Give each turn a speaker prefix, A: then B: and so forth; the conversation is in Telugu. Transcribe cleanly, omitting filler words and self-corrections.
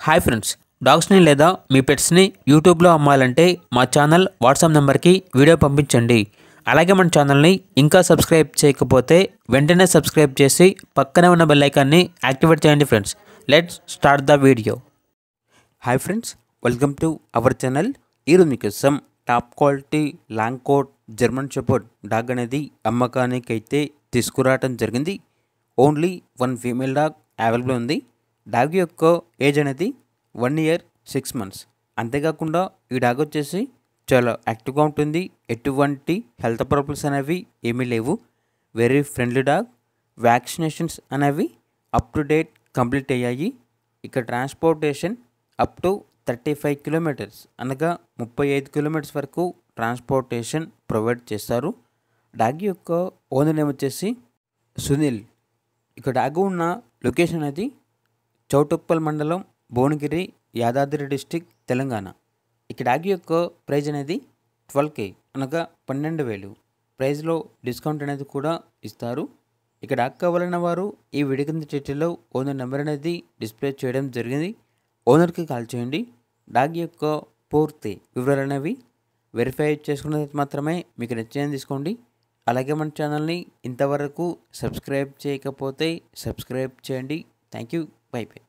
A: హాయ్ ఫ్రెండ్స్, డాగ్స్ని లేదా మీ పెట్స్ని యూట్యూబ్లో అమ్మాలంటే మా ఛానల్ వాట్సాప్ నెంబర్కి వీడియో పంపించండి. అలాగే మన ఛానల్ని ఇంకా సబ్స్క్రైబ్ చేయకపోతే వెంటనే సబ్స్క్రైబ్ చేసి పక్కనే ఉన్న బెల్ ఐకాన్ని యాక్టివేట్ చేయండి friends. Let's start the video. Hi friends, welcome to our channel. ఈరోజు మీకోసం top quality long coat German shepherd dog అనేది అమ్మకానికి అయితే తీసుకురావడం జరిగింది. Only one female dog available ఉంది. డాగ్ యొక్క ఏజ్ అనేది 1 year 6 months. అంతేకాకుండా ఈ డాగ్ వచ్చేసి చాలా యాక్టివ్గా ఉంటుంది. ఎటువంటి హెల్త్ ప్రాబ్లమ్స్ అనేవి ఏమీ లేవు. Very friendly dog. వ్యాక్సినేషన్స్ అనేవి అప్ టు డేట్ కంప్లీట్ అయ్యాయి. ఇక ట్రాన్స్పోర్టేషన్ అప్ టు 35 kilometers అనగా 35 kilometers వరకు ట్రాన్స్పోర్టేషన్ ప్రొవైడ్ చేస్తారు. డాగ్ యొక్క ఓనర్ నేమ్ వచ్చేసి సునీల్. ఇక డాగ్ ఉన్న లొకేషన్ అనేది చౌటుప్పల్ మండలం, భువనగిరి, యాదాద్రి డిస్టిక్, తెలంగాణ. ఇక డాగ్ యొక్క ప్రైజ్ అనేది 12K అనగా 12,000. ప్రైజ్లో డిస్కౌంట్ అనేది కూడా ఇస్తారు. ఇక డాగ్ కావాలన్న వారు ఈ వీడియో కింద టైటిల్లో ఓనర్ నెంబర్ అనేది డిస్ప్లే చేయడం జరిగింది. ఓనర్కి కాల్ చేయండి. డాగ్ యొక్క పూర్తి వివరాలు అనేవి వెరిఫై చేసుకున్న తర్వాత మాత్రమే మీకు నచ్చింది తీసుకోండి. అలాగే మన ఛానల్ని ఇంతవరకు సబ్స్క్రైబ్ చేయకపోతే సబ్స్క్రైబ్ చేయండి. Thank you. By by.